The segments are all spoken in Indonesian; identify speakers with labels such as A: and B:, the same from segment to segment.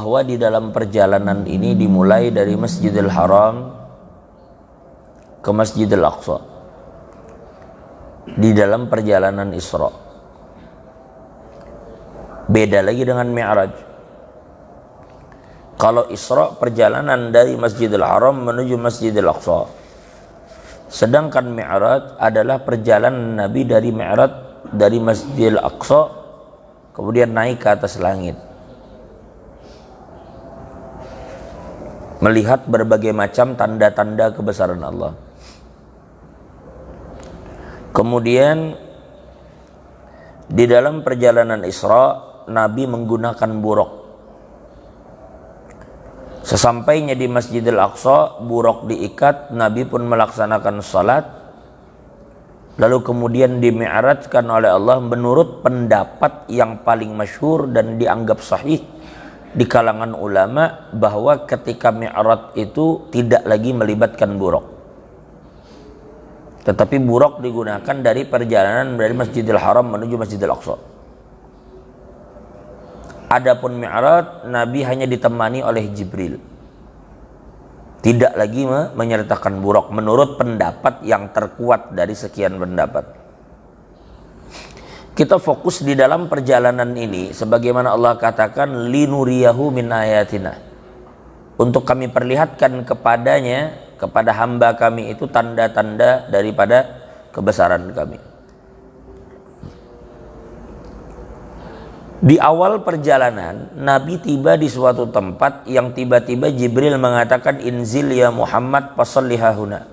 A: bahwa di dalam perjalanan ini dimulai dari Masjidil Haram ke Masjidil Aqsa di dalam perjalanan Isra. Beda lagi dengan Mi'raj. Kalau Isra perjalanan dari Masjidil Haram menuju Masjidil Aqsa, sedangkan Mi'raj adalah perjalanan Nabi dari Masjidil Aqsa kemudian naik ke atas langit, melihat berbagai macam tanda-tanda kebesaran Allah. Kemudian di dalam perjalanan Isra Nabi menggunakan buraq. Sesampainya di Masjidil Aqsa, buraq diikat, Nabi pun melaksanakan salat. Lalu kemudian dimi'rajkan oleh Allah menurut pendapat yang paling masyhur dan dianggap sahih di kalangan ulama, bahwa ketika mi'raj itu tidak lagi melibatkan buraq, tetapi buraq digunakan dari perjalanan dari Masjidil Haram menuju Masjidil Aqsa. Adapun mi'raj, Nabi hanya ditemani oleh Jibril, tidak lagi menyertakan buraq menurut pendapat yang terkuat dari sekian pendapat. Kita fokus di dalam perjalanan ini sebagaimana Allah katakan, linuriyahu min ayatina, untuk kami perlihatkan kepadanya, kepada hamba kami itu tanda-tanda daripada kebesaran kami. Di awal perjalanan Nabi tiba di suatu tempat yang tiba-tiba Jibril mengatakan, inzil ya Muhammad fasalli hahuna.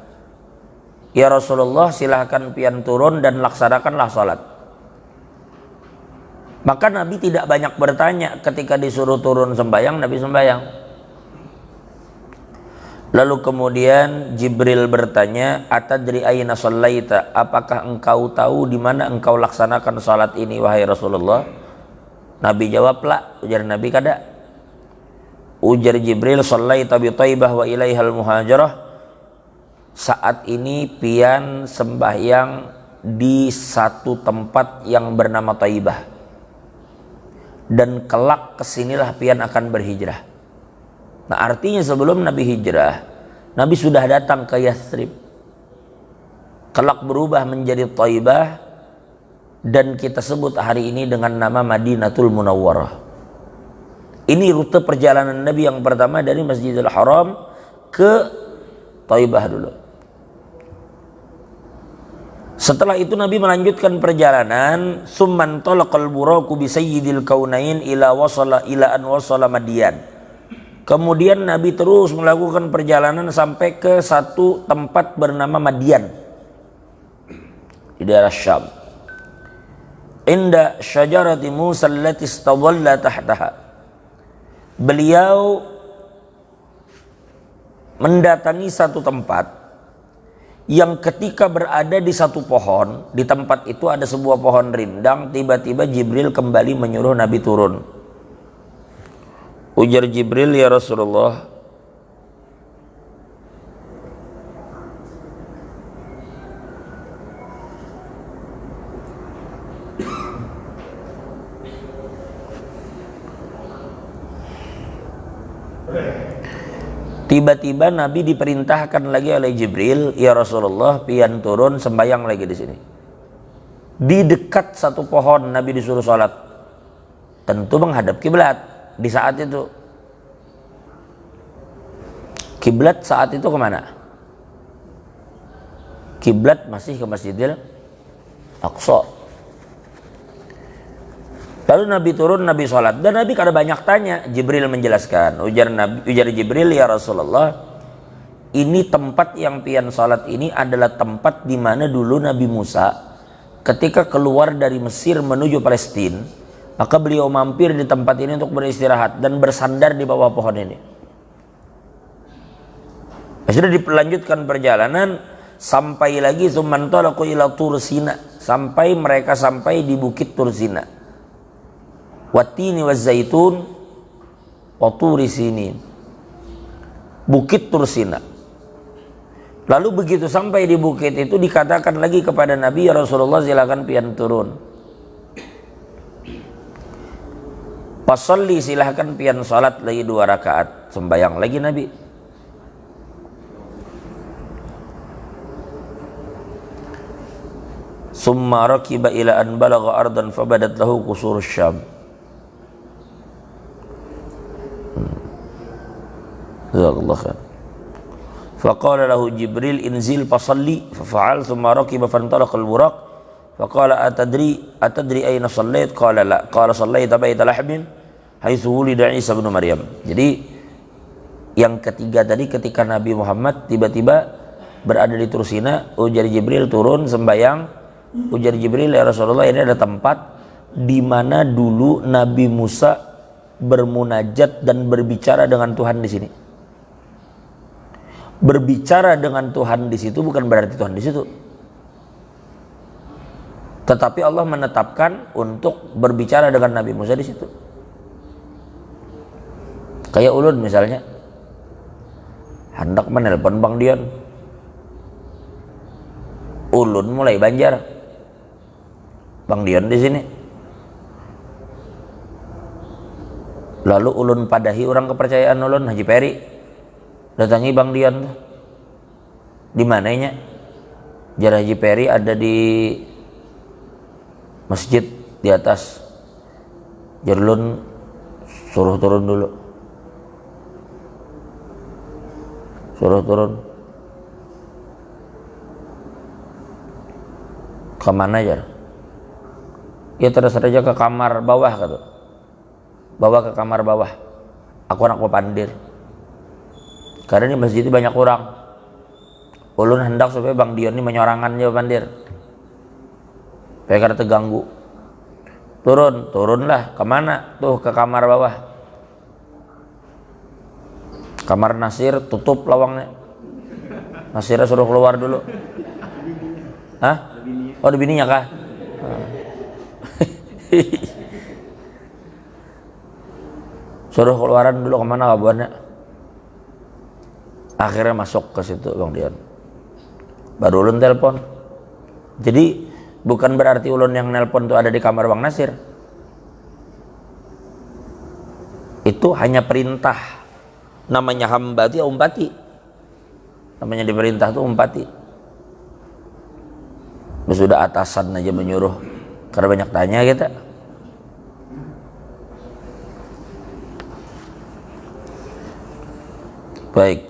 A: Ya Rasulullah, silahkan pian turun dan laksanakanlah salat. Maka Nabi tidak banyak bertanya, ketika disuruh turun sembahyang, Nabi sembahyang. Lalu kemudian Jibril bertanya, atadri aina shallaita, apakah engkau tahu di mana engkau laksanakan salat ini wahai Rasulullah? Nabi jawab, la. Ujar Nabi, kada. Ujar Jibril, shallaita bi Thaibah wa ilaihal muhajirah, saat ini pian sembahyang di satu tempat yang bernama Thaibah, dan kelak kesinilah pian akan berhijrah. Nah, artinya sebelum Nabi hijrah, Nabi sudah datang ke Yathrib, kelak berubah menjadi Thaibah, dan kita sebut hari ini dengan nama Madinatul Munawwarah. Ini rute perjalanan Nabi yang pertama dari Masjidil Haram ke Thaibah dulu. Setelah itu Nabi melanjutkan perjalanan, summan talaqal buraqu bi sayyidil kaunain ila an wasala Madian. Kemudian Nabi terus melakukan perjalanan sampai ke satu tempat bernama Madian di daerah Syam. Inda syajarati Musa allati istadalla tahtaha. Beliau mendatangi satu tempat yang ketika berada di satu pohon, di tempat itu ada sebuah pohon rindang. Tiba-tiba Jibril kembali menyuruh Nabi turun. Ujar Jibril, ya Rasulullah, tiba-tiba Nabi diperintahkan lagi oleh Jibril, ya Rasulullah, pian turun sembahyang lagi di sini. Di dekat satu pohon Nabi disuruh sholat, tentu menghadap kiblat. Di saat itu kiblat saat itu kemana? Kiblat masih ke Masjidil Aqsa. Lalu Nabi turun, Nabi sholat, dan Nabi kada banyak tanya. Jibril menjelaskan. Ujar Jibril, ya Rasulullah, ini tempat yang pian sholat ini adalah tempat di mana dulu Nabi Musa ketika keluar dari Mesir menuju Palestina, maka beliau mampir di tempat ini untuk beristirahat dan bersandar di bawah pohon ini. Sudah dilanjutkan perjalanan sampai lagi tsumman talaqu ila Tur Sina, sampai mereka sampai di bukit Tur Sina. Watini wazaitun wa turi sinin, bukit Tur Sina. Lalu begitu sampai di bukit itu dikatakan lagi kepada Nabi, ya Rasulullah, silakan pian turun. Fasalli, silahkan pian salat lagi 2 rakaat, sembayang lagi Nabi. Summa rakiba ila an balagha ardan fabadat lahu qusur Syam. Jazakallahu khair. Faqala lahu Jibril inzil fasalli fafa'al thumma rakiba fantalaqa al-buraq faqala atadri ayna sallait qala la qala sallaita baita lahmin haitsu wulida Isa bin Maryam. Jadi yang ketiga tadi ketika Nabi Muhammad tiba-tiba berada di Tursina, ujar Jibril turun sembayang. Ujar Jibril, ya Rasulullah, ini ada tempat di mana dulu Nabi Musa bermunajat dan berbicara dengan Tuhan di sini. Berbicara dengan Tuhan di situ bukan berarti Tuhan di situ. Tetapi Allah menetapkan untuk berbicara dengan Nabi Musa di situ. Kayak ulun misalnya, hendak menelpon Bang Dion. Ulun mulai Banjar. Bang Dion di sini. Lalu ulun padahi orang kepercayaan ulun, Haji Peri. Datangi Bang Dion. Di mananya? Jar Haji Peri ada di masjid di atas. Jar ulun suruh turun dulu. Suruh turun. Kemana Jar? Ya terus saja ke kamar bawah kata. Bawa ke kamar bawah. Aku anak pepandir. Karena di masjid itu banyak orang. Ulun hendak supaya Bang Dion ini menyorangannya pepandir. Supaya karena terganggu. Turunlah. Kemana? Tuh ke kamar bawah. Kamar Nasir tutup lawangnya. Nasirnya suruh keluar dulu. Hah? Oh ada bininya kah? Suruh keluaran dulu, kemana kabarnya? Akhirnya masuk ke situ Bang Dion. Baru ulun telepon. Jadi bukan berarti ulun yang nelpon itu ada di kamar Bang Nasir. Itu hanya perintah. Namanya hamba itu ya umpati. Namanya diperintah itu umpati. Sudah atasan aja menyuruh. Karena banyak tanya kita. Baik.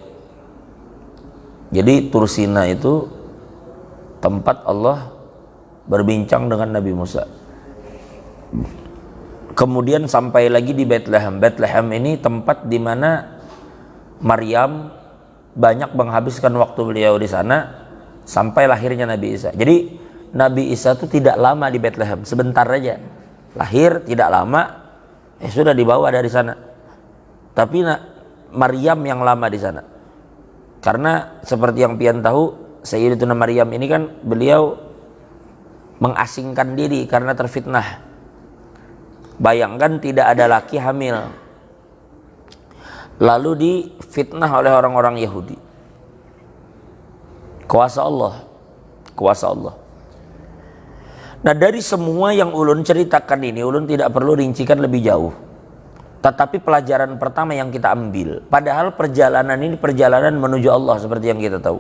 A: Jadi Tursina itu tempat Allah berbincang dengan Nabi Musa. Kemudian sampai lagi di Bethlehem. Bethlehem ini tempat di mana Maryam banyak menghabiskan waktu beliau di sana sampai lahirnya Nabi Isa. Jadi Nabi Isa itu tidak lama di Bethlehem, sebentar aja. Lahir tidak lama, sudah dibawa dari sana. Tapi Maryam yang lama di sana. Karena seperti yang pian tahu, Sayyidatuna Maryam ini kan beliau mengasingkan diri karena terfitnah. Bayangkan tidak ada laki hamil. Lalu difitnah oleh orang-orang Yahudi. Kuasa Allah. Kuasa Allah. Nah dari semua yang ulun ceritakan ini, ulun tidak perlu rincikan lebih jauh. Tetapi pelajaran pertama yang kita ambil, padahal perjalanan ini perjalanan menuju Allah seperti yang kita tahu.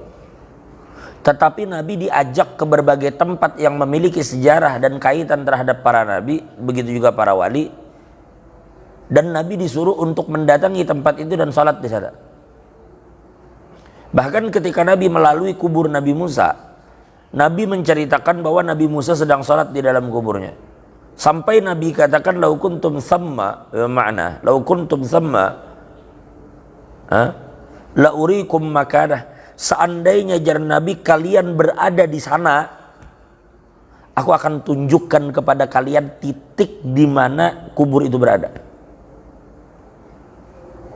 A: Tetapi Nabi diajak ke berbagai tempat yang memiliki sejarah dan kaitan terhadap para Nabi, begitu juga para wali. Dan Nabi disuruh untuk mendatangi tempat itu dan sholat di sana. Bahkan ketika Nabi melalui kubur Nabi Musa, Nabi menceritakan bahwa Nabi Musa sedang sholat di dalam kuburnya. Sampai Nabi katakan lau kuntum thamma, makna lau kuntum thamma la urikum makanah. Seandainya jar Nabi kalian berada di sana, aku akan tunjukkan kepada kalian titik di mana kubur itu berada.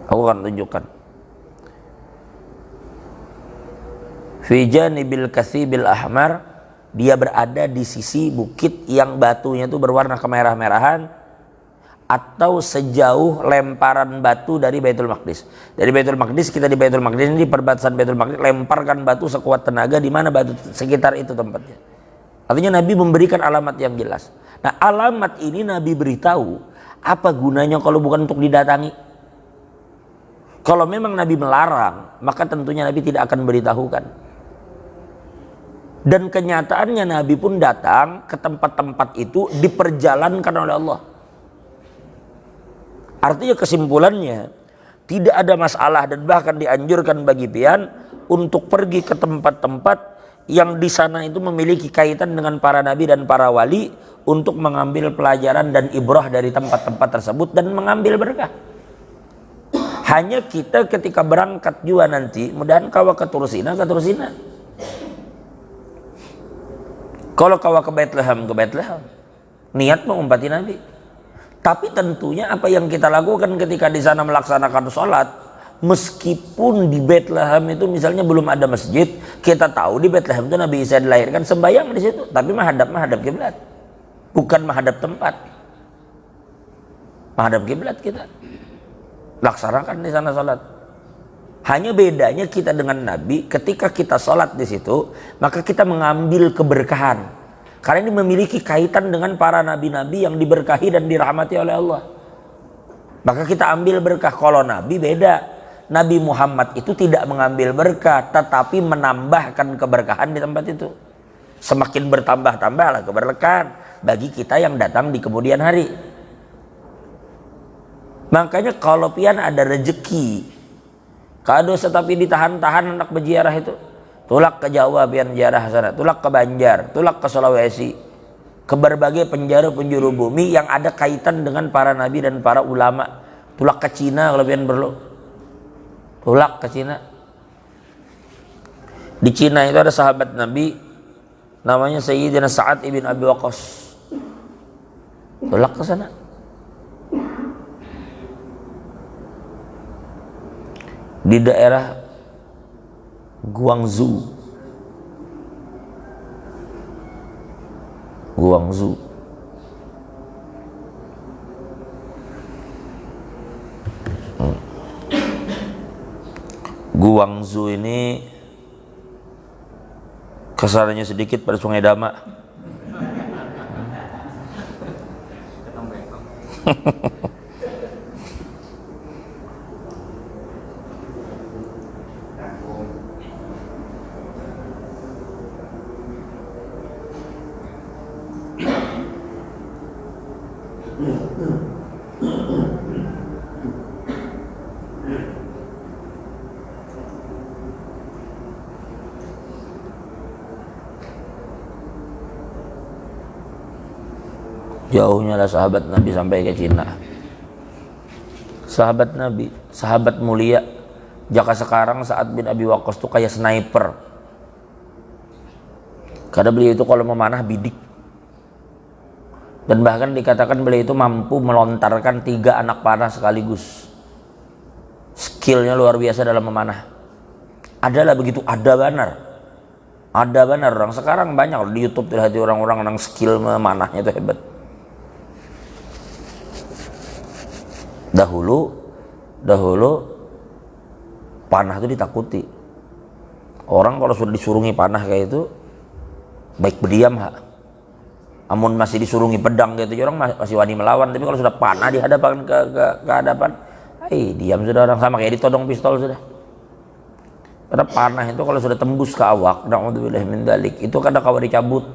A: Aku akan tunjukkan. Fi janibil kasibil ahmar, dia berada di sisi bukit yang batunya itu berwarna kemerah-merahan, atau sejauh lemparan batu dari Baitul Maqdis. Dari Baitul Maqdis, kita di Baitul Maqdis ini, di perbatasan Baitul Maqdis, lemparkan batu sekuat tenaga di mana batu sekitar itu tempatnya. Artinya Nabi memberikan alamat yang jelas. Nah alamat ini Nabi beritahu Apa gunanya kalau bukan untuk didatangi? Kalau memang Nabi melarang, maka tentunya Nabi tidak akan beritahukan. Dan kenyataannya Nabi pun datang ke tempat-tempat itu diperjalankan oleh Allah. Artinya kesimpulannya, tidak ada masalah dan bahkan dianjurkan bagi pian untuk pergi ke tempat-tempat yang di sana itu memiliki kaitan dengan para nabi dan para wali untuk mengambil pelajaran dan ibrah dari tempat-tempat tersebut dan mengambil berkah. Hanya kita ketika berangkat juga nanti, mudahan kawa keturusina. Kalau kawa ke Bethlehem, niat mengumpati Nabi. Tapi tentunya apa yang kita lakukan ketika di sana melaksanakan sholat, meskipun di Bethlehem itu misalnya belum ada masjid, kita tahu di Bethlehem itu Nabi Isa dilahirkan, sembahyang di situ, tapi menghadap kiblat, bukan menghadap tempat, menghadap kiblat kita laksanakan di sana sholat. Hanya bedanya kita dengan Nabi, ketika kita sholat di situ, maka kita mengambil keberkahan. Karena ini memiliki kaitan dengan para nabi-nabi yang diberkahi dan dirahmati oleh Allah. Maka kita ambil berkah. Kalau Nabi beda. Nabi Muhammad itu tidak mengambil berkah, tetapi menambahkan keberkahan di tempat itu. Semakin bertambah-tambahlah keberkahan bagi kita yang datang di kemudian hari. Makanya kalau pian ada rezeki, kado tetapi ditahan-tahan anak berziarah itu, tulak ke Jawa pian ziarah sana, tulak ke Banjar, tulak ke Sulawesi, ke berbagai penjuru bumi yang ada kaitan dengan para nabi dan para ulama. Tulak ke Cina kalau pian perlu, tulak ke Cina. Di Cina itu ada sahabat Nabi namanya Sayyidina Sa'ad ibn Abi Waqqas, tulak ke sana. Di daerah Guangzhou. Guangzhou ini kesarannya sedikit pada Sungai Dama. Jauhnya lah sahabat Nabi sampai ke Cina. Sahabat Nabi, sahabat mulia. Jaka sekarang Sa'ad bin Abi Waqqas itu kayak sniper. Karena beliau itu kalau memanah bidik. Dan bahkan dikatakan beliau itu mampu melontarkan 3 anak panah sekaligus. Skillnya luar biasa dalam memanah. Adalah begitu, ada benar orang sekarang banyak di YouTube terlihat orang-orang yang skill memanahnya itu hebat. Dahulu panah itu ditakuti. Orang kalau sudah disurungi panah kayak itu baik berdiam amun masih disurungi pedang gitu orang masih wani melawan, tapi kalau sudah panah dihadapan ke hadapan, diam sudah orang, sama kayak ditodong pistol sudah. Karena panah itu kalau sudah tembus ke awak, na'udzubillah min dzalik, itu kadang kalau dicabut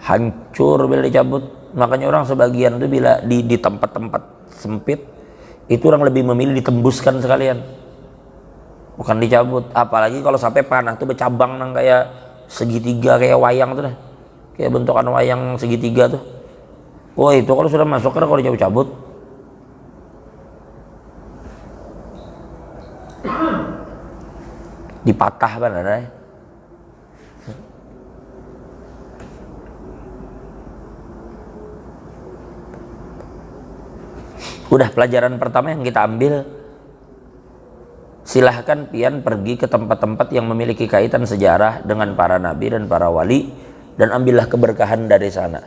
A: hancur bila dicabut. Makanya orang sebagian itu bila di tempat-tempat sempit itu orang lebih memilih ditembuskan sekalian, bukan dicabut. Apalagi kalau sampai panah itu bercabang nang kayak segitiga, kayak wayang tuh dah, kayak bentukan wayang segitiga tuh. Oh itu kalau sudah masuk kan kalau dicabut-cabut dipatah benar ya. Udah pelajaran pertama yang kita ambil, silahkan pian pergi ke tempat-tempat yang memiliki kaitan sejarah dengan para nabi dan para wali dan ambillah keberkahan dari sana.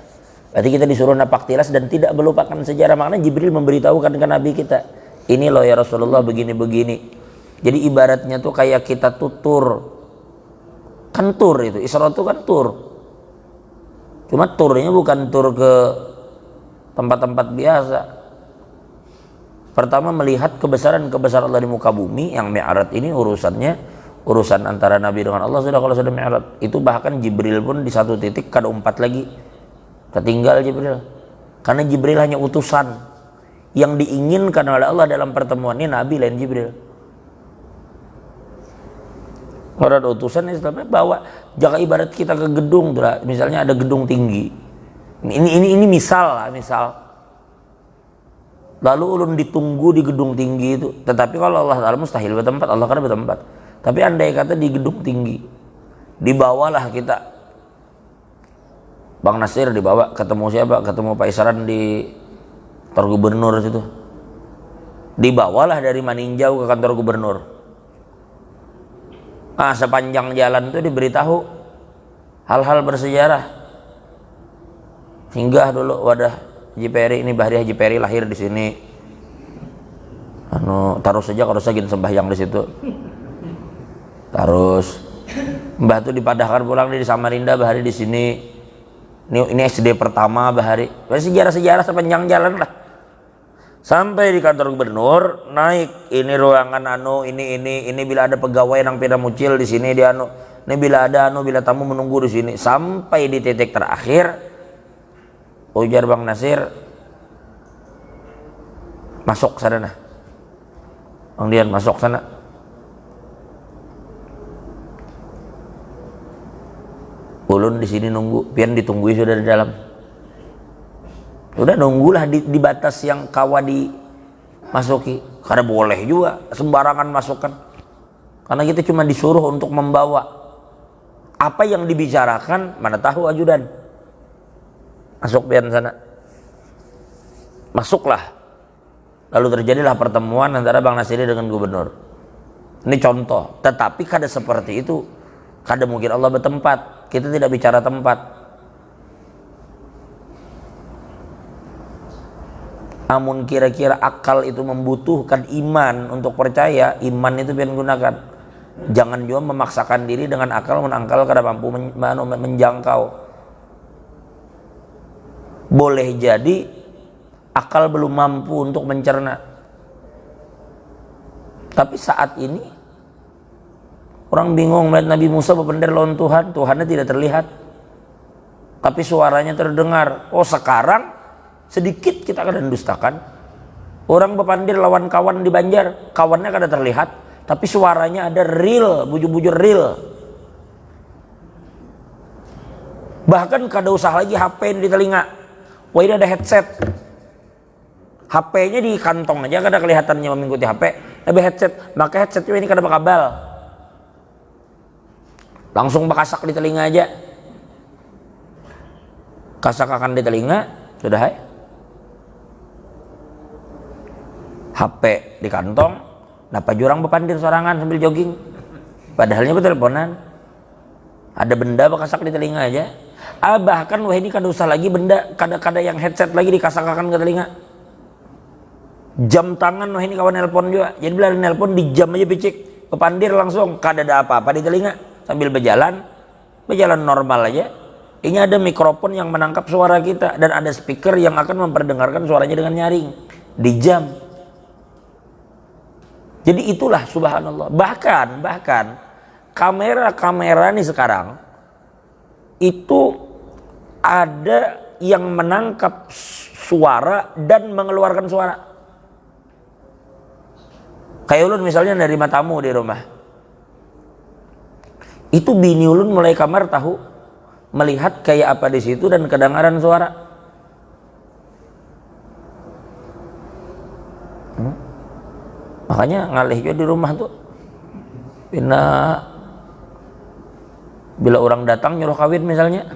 A: Berarti kita disuruh napak tilas dan tidak melupakan sejarah. Makanya Jibril memberitahukan ke nabi kita, ini loh ya Rasulullah begini-begini. Jadi ibaratnya tuh kayak kita tutur, kan tur itu, Isra itu kan tur. Cuma turnya bukan tur ke tempat-tempat biasa. Pertama melihat kebesaran Allah di muka bumi, yang Mi'raj ini urusan antara Nabi dengan Allah sudah. Kalau sudah Mi'raj itu bahkan Jibril pun di satu titik kada umpat lagi, tertinggal Jibril, karena Jibril hanya utusan yang diinginkan oleh Allah dalam pertemuan ini. Nabi lain Jibril. Orang utusan Islamnya bawa, jaga ibarat kita ke gedung, misalnya ada gedung tinggi. Ini misal. Lalu ulun ditunggu di gedung tinggi itu. Tetapi kalau Allah Ta'ala mustahil bertempat, Allah kan bertempat. Tapi andai kata di gedung tinggi, dibawalah kita. Bang Nasir dibawa, ketemu siapa? Ketemu Pak Isran di kantor gubernur situ. Dibawalah dari Maninjau ke kantor gubernur. Sepanjang jalan itu diberitahu hal-hal bersejarah. Singgah dulu wadah Haji Peri, ini Bahri Haji Peri lahir di sini. Taruh saja kalau segin sembahyang di situ. Terus Mbah tuh dipadahkan pulang di Samarinda, Bahari di sini. Ini SD pertama Bahari. Sejarah-sejarah sepanjang jalan lah. Sampai di kantor gubernur, naik ini ruangan ini bila ada pegawai yang peda mucil di sini dia ini bila ada bila tamu menunggu di sini. Sampai di titik terakhir ujar Bang Nasir, masuk sana nah. Bang Dian masuk sana. Ulun di sini nunggu, pian ditunggui sudah di dalam. Udah nunggulah di batas yang kawa dimasuki. Karena boleh juga sembarangan masukkan. Karena kita cuma disuruh untuk membawa. Apa yang dibicarakan mana tahu ajudan. Masuk pian sana. Masuklah. Lalu terjadilah pertemuan antara Bang Nasiri dengan gubernur. Ini contoh. Tetapi kada seperti itu. Kada mungkin Allah bertempat. Kita tidak bicara tempat. Namun kira-kira akal itu membutuhkan iman untuk percaya. Iman itu biar gunakan. Jangan juga memaksakan diri dengan akal menangkal kada mampu menjangkau. Boleh jadi akal belum mampu untuk mencerna. Tapi saat ini orang bingung melihat Nabi Musa berpendar lawan Tuhan. Tuhannya tidak terlihat, tapi suaranya terdengar. Oh sekarang sedikit kita akan dustakan. Orang berpandir lawan kawan di Banjar, kawannya kada terlihat, tapi suaranya ada real, bujur-bujur real. Bahkan kada usah lagi HP di telinga. Wah ini ada headset. HP-nya di kantong aja kada kelihatannya mengikuti HP. Tapi headset, maka headsetnya ini kada bakabal. Langsung bakasak di telinga aja. Kasak akan di telinga, sudah hai. HP di kantong, napa jurang berpandir sorangan sambil jogging. Padahalnya berteleponan. Ada benda bakasak di telinga aja. Bahkan wah ini kada usah lagi benda, kada yang headset lagi dikasakakan ke telinga. Jam tangan wah ini kawan nelpon juga. Jadi bila nelpon di jam aja picik, berpandir langsung, kada ada apa-apa di telinga. Sambil berjalan normal aja. Ini ada mikrofon yang menangkap suara kita dan ada speaker yang akan memperdengarkan suaranya dengan nyaring di jam. Jadi itulah subhanallah. Bahkan kamera nih sekarang itu ada yang menangkap suara dan mengeluarkan suara. Kayak ulun misalnya dari matamu di rumah. Itu bini ulun mulai kamar tahu melihat kayak apa di situ dan kedengaran suara. Makanya ngalih juga di rumah tuh. Bila orang datang nyuruh kawin misalnya,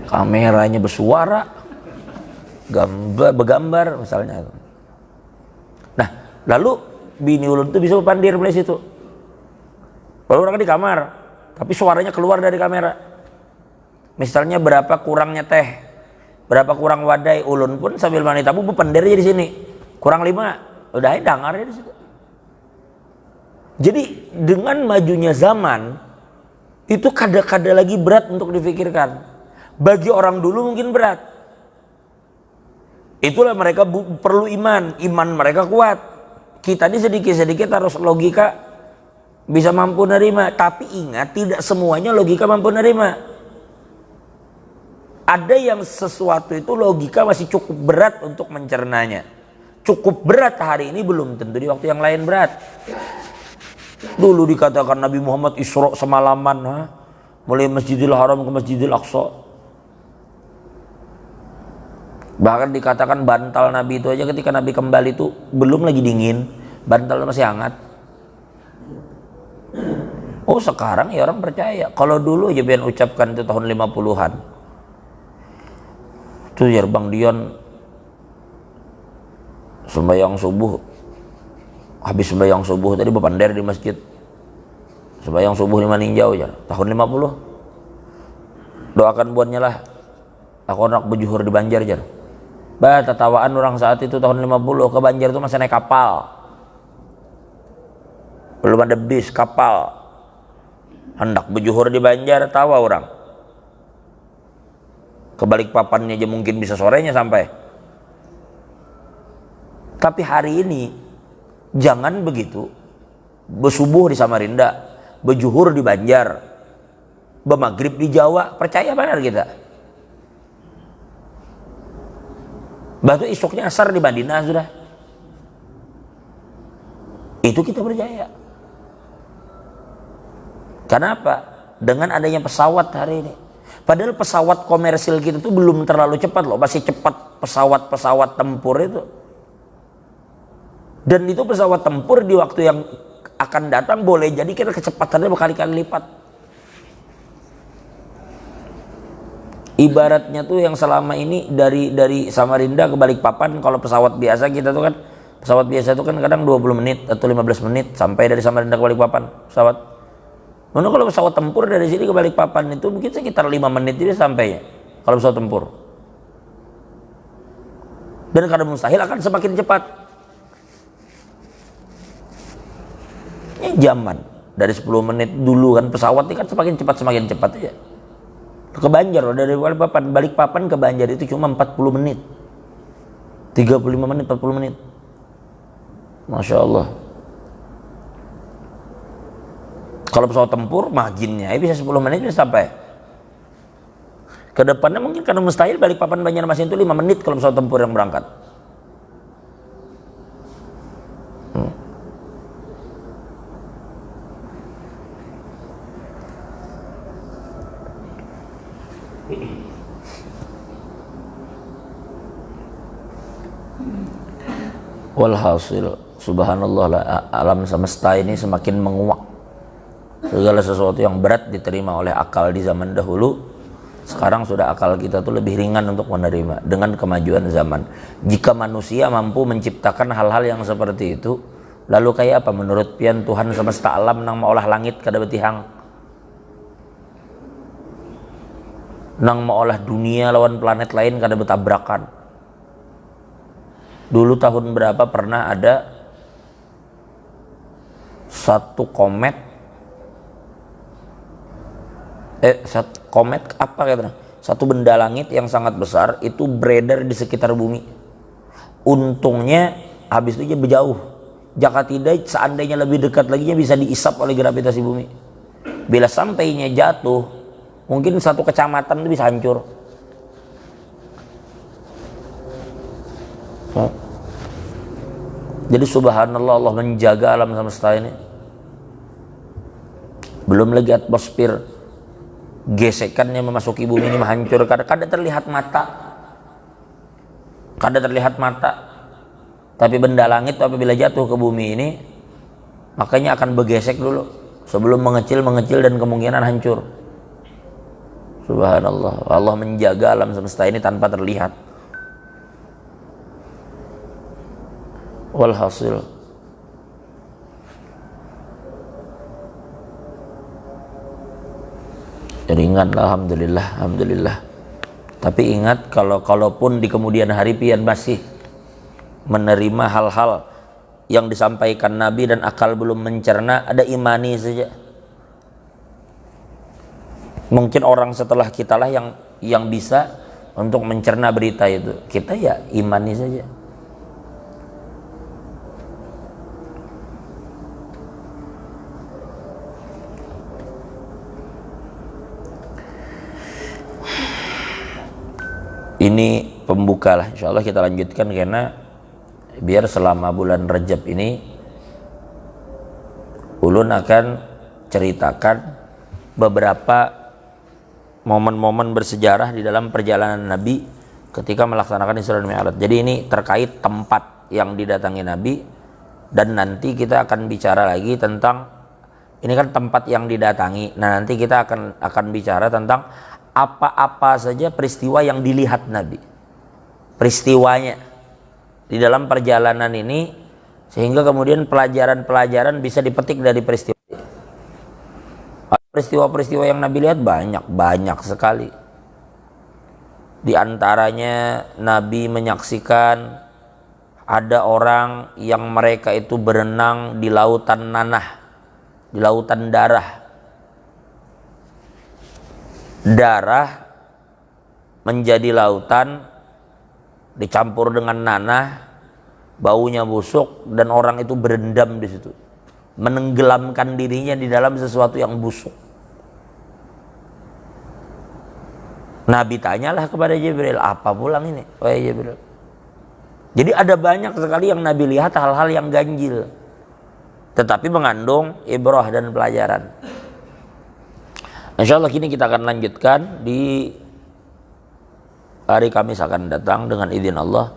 A: kameranya bersuara, bergambar misalnya. Nah, lalu bini ulun tuh bisa pandir mulai situ. Lalu orang di kamar, tapi suaranya keluar dari kamera. Misalnya berapa kurangnya teh, berapa kurang wadai, ulun pun sambil mani tamu berpandir aja di sini. Kurang 5, udah dengar ya di situ. Jadi dengan majunya zaman itu kada-kada lagi berat untuk difikirkan. Bagi orang dulu mungkin berat, Itulah mereka perlu iman mereka kuat. Kita ini sedikit-sedikit harus logika bisa mampu nerima. Tapi ingat, tidak semuanya logika mampu nerima. Ada yang sesuatu itu logika masih cukup berat untuk mencernanya. Cukup berat hari ini, belum tentu di waktu yang lain berat. Dulu dikatakan Nabi Muhammad Isra semalaman, mulai Masjidil Haram ke Masjidil Aqsa. Bahkan dikatakan bantal Nabi itu aja ketika Nabi kembali itu belum lagi dingin, bantal masih hangat. Oh sekarang ya orang percaya. Kalau dulu aja biar ucapkan itu tahun 50-an. Itu ya Bang Dion sembahyang subuh, habis sembahyang subuh tadi bepander di masjid, sembahyang subuh di Maninjau ya tahun 50. Doakan buatnya lah, aku anak berjuhur di Banjar jar. Bah tertawaan orang saat itu tahun 50 ke Banjar itu masih naik kapal, belum ada bis, kapal. Hendak berjuhur di Banjar, tawa orang ke Balikpapannya aja mungkin bisa sorenya sampai. Tapi hari ini jangan begitu, bersubuh di Samarinda, berjuhur di Banjar, bermagrib di Jawa, percaya benar kita. Batu isuknya asar di Madinah sudah. Itu kita percaya. Kenapa? Dengan adanya pesawat hari ini. Padahal pesawat komersil kita itu belum terlalu cepat loh, masih cepat pesawat-pesawat tempur itu. Dan itu pesawat tempur di waktu yang akan datang boleh jadi kita kecepatannya berkali-kali lipat. Ibaratnya tuh yang selama ini dari Samarinda ke Balikpapan, kalau pesawat biasa kita tuh kan, pesawat biasa itu kan kadang 20 menit atau 15 menit sampai dari Samarinda ke Balikpapan pesawat. Mana kalau pesawat tempur dari sini ke Balikpapan itu mungkin sekitar 5 menit itu sampainya kalau pesawat tempur. Dan kadang mustahil akan semakin cepat. Zaman dari 10 menit dulu kan pesawat ini kan semakin cepat aja. Ke Banjar dari Balikpapan ke Banjar itu cuma 40 menit, 35 menit, 40 menit. Masya Allah. Kalau pesawat tempur marginnya bisa 10 menit bisa sampai. Kedepannya mungkin karena mustahil Balikpapan Banjarmasin itu 5 menit kalau pesawat tempur yang berangkat. Walhasil subhanallah lah, alam semesta ini semakin menguak. Segala sesuatu yang berat diterima oleh akal di zaman dahulu, sekarang sudah akal kita tuh lebih ringan untuk menerima dengan kemajuan zaman. Jika manusia mampu menciptakan hal-hal yang seperti itu, lalu kayak apa menurut pian Tuhan semesta alam nang maolah langit kada betihang, nang maolah dunia lawan planet lain kada betabrakan. Dulu tahun berapa pernah ada satu komet apa katanya, satu benda langit yang sangat besar itu beredar di sekitar bumi. Untungnya habis itu dia berjauh, jika tidak seandainya lebih dekat lagi bisa diisap oleh gravitasi bumi. Bila sampainya jatuh mungkin satu kecamatan itu bisa hancur. Jadi subhanallah, Allah menjaga alam semesta ini. Belum lagi atmosfer, gesekannya memasuki bumi ini menghancurkan. Kada terlihat mata, tapi benda langit apabila jatuh ke bumi ini makanya akan bergesek dulu sebelum mengecil dan kemungkinan hancur. Subhanallah, Allah menjaga alam semesta ini tanpa terlihat. Walhasil ringan lah, alhamdulillah. Tapi ingat, kalaupun di kemudian hari pian masih menerima hal-hal yang disampaikan Nabi dan akal belum mencerna, ada imani saja. Mungkin orang setelah kita lah yang bisa untuk mencerna berita itu. Kita ya imani saja. Ini pembuka lah, insya Allah kita lanjutkan karena biar selama bulan Rajab ini ulun akan ceritakan beberapa momen-momen bersejarah di dalam perjalanan Nabi ketika melaksanakan Isra dan Mi'raj. Jadi ini terkait tempat yang didatangi Nabi, dan nanti kita akan bicara lagi tentang ini kan tempat yang didatangi. Nah, nanti kita akan bicara tentang apa-apa saja peristiwa yang dilihat Nabi, peristiwanya di dalam perjalanan ini, sehingga kemudian pelajaran-pelajaran bisa dipetik dari peristiwa. Peristiwa-peristiwa yang Nabi lihat banyak sekali. Di antaranya Nabi menyaksikan ada orang yang mereka itu berenang di lautan nanah, di lautan darah. Darah menjadi lautan, dicampur dengan nanah, baunya busuk, dan orang itu berendam di situ, menenggelamkan dirinya di dalam sesuatu yang busuk. Nabi tanyalah kepada Jibril, apa pulang ini, wahai Jibril? Jadi ada banyak sekali yang Nabi lihat hal-hal yang ganjil, tetapi mengandung ibrah dan pelajaran. Insya Allah kini kita akan lanjutkan di hari Kamis akan datang dengan izin Allah.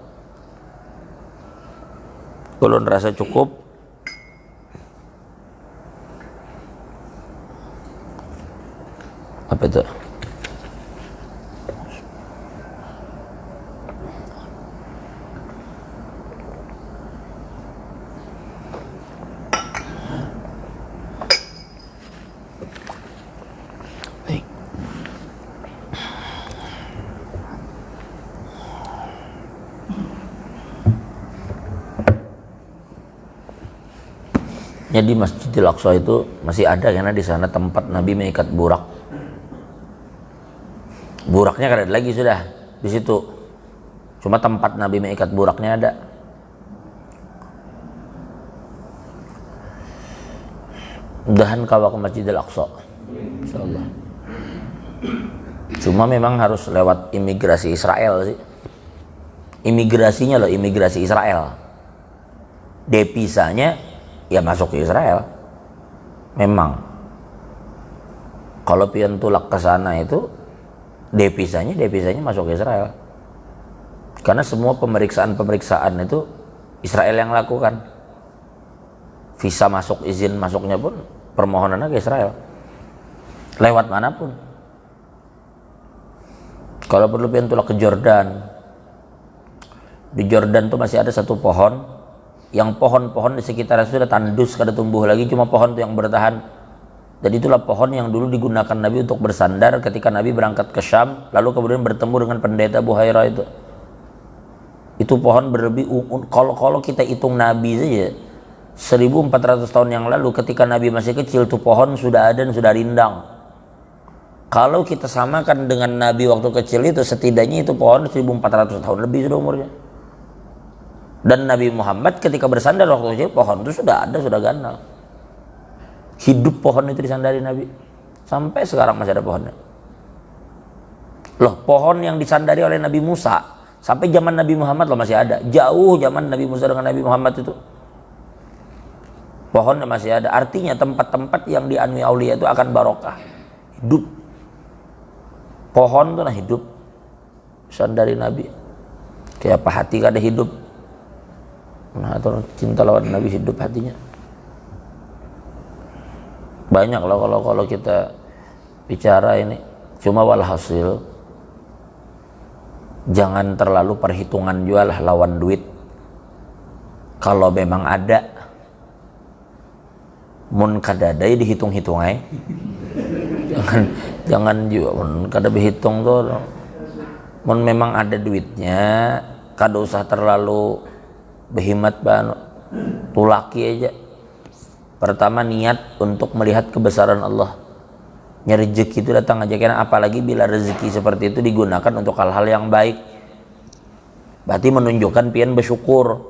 A: Ulun rasa cukup. Apa itu? Di Masjidil Aqsa itu masih ada karena di sana tempat Nabi mengikat burak. Buraknya kan ada lagi sudah di situ. Cuma tempat Nabi mengikat buraknya ada. Mudahan kawa ke Masjidil Aqsa, insyaallah. Cuma memang harus lewat imigrasi Israel sih. Imigrasinya loh, imigrasi Israel. Depisanya ya masuk ke Israel. Memang kalau pian tulak ke sana itu depisanya masuk ke Israel, karena semua pemeriksaan itu Israel yang lakukan. Visa masuk, izin masuknya pun permohonannya ke Israel lewat manapun. Kalau perlu pian tulak ke Jordan, di Jordan tuh masih ada satu pohon yang pohon-pohon di sekitar sudah tandus, kada tumbuh lagi, cuma pohon itu yang bertahan. Jadi itulah pohon yang dulu digunakan Nabi untuk bersandar ketika Nabi berangkat ke Syam, lalu kemudian bertemu dengan pendeta Buhairah itu. Itu pohon berlebih, kalau kita hitung Nabi saja 1400 tahun yang lalu ketika Nabi masih kecil tuh pohon sudah ada dan sudah rindang. Kalau kita samakan dengan Nabi waktu kecil itu, setidaknya itu pohon 1400 tahun lebih sudah umurnya. Dan Nabi Muhammad ketika bersandar waktu kecil, pohon itu sudah ada, sudah ganal. Hidup pohon itu disandari Nabi. Sampai sekarang masih ada pohonnya. Loh, pohon yang disandari oleh Nabi Musa sampai zaman Nabi Muhammad loh masih ada. Jauh zaman Nabi Musa dengan Nabi Muhammad itu, pohonnya masih ada. Artinya tempat-tempat yang dianui aulia itu akan barokah, hidup. Pohon itu nah hidup, sandari Nabi. Kayak apa hati kada hidup, nah atau cinta lawan Nabi hidup hatinya. Banyak loh kalau kita bicara ini. Cuma walhasil jangan terlalu perhitungan juga lah lawan duit. Kalau memang ada, mun kadadai dihitung-hitung aja. Jangan juga mun kada berhitung tuh. Mun memang ada duitnya, kada usah terlalu berhemat ban, tulaki aja. Pertama niat untuk melihat kebesaran Allah. rezeki itu datang aja, karena apalagi bila rezeki seperti itu digunakan untuk hal-hal yang baik, berarti menunjukkan pian bersyukur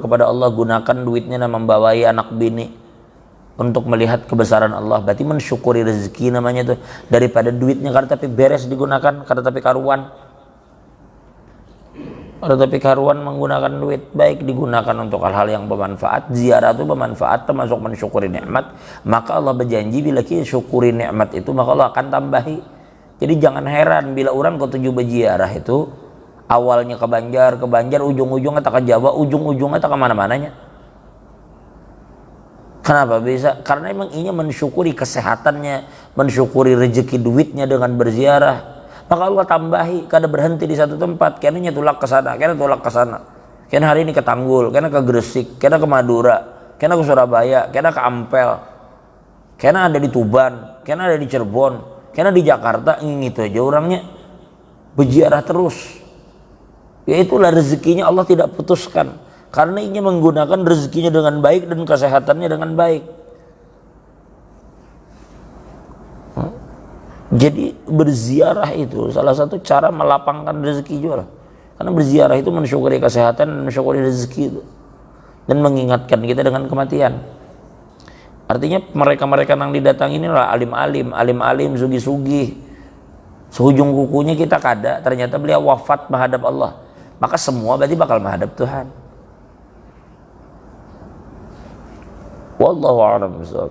A: kepada Allah. Gunakan duitnya membawai anak bini untuk melihat kebesaran Allah, berarti mensyukuri rezeki namanya tuh, daripada duitnya kada tapi beres digunakan, kada tapi karuan menggunakan duit, baik digunakan untuk hal-hal yang bermanfaat. Ziarah itu bermanfaat, termasuk mensyukuri nikmat. Maka Allah berjanji bila kita syukuri nikmat itu, maka Allah akan tambahi. Jadi jangan heran bila orang kau tuju berziarah itu, awalnya ke Banjar, ujung-ujungnya tak ke Jawa, ujung-ujungnya tak ke mana-mananya. Kenapa bisa? Karena emang ini mensyukuri kesehatannya, mensyukuri rezeki duitnya dengan berziarah. Maka Allah tambahi, kada berhenti di satu tempat, kena tulak ke sana, kena hari ini ke Tanggul, kena ke Gresik, kena ke Madura, kena ke Surabaya, kena ke Ampel, kena ada di Tuban, kena ada di Cirebon, kena di Jakarta. Gitu aja orangnya berziarah terus. Ya itulah rezekinya, Allah tidak putuskan, karena ingin menggunakan rezekinya dengan baik dan kesehatannya dengan baik. Jadi berziarah itu salah satu cara melapangkan rezeki juga, karena berziarah itu mensyukuri kesehatan dan mensyukuri rezeki itu, dan mengingatkan kita dengan kematian. Artinya mereka-mereka yang didatangi ini adalah alim-alim, sugi-sugi, sehujung kukunya kita kada, ternyata beliau wafat menghadap Allah, maka semua berarti bakal menghadap Tuhan. Wallahu a'lam bishawab.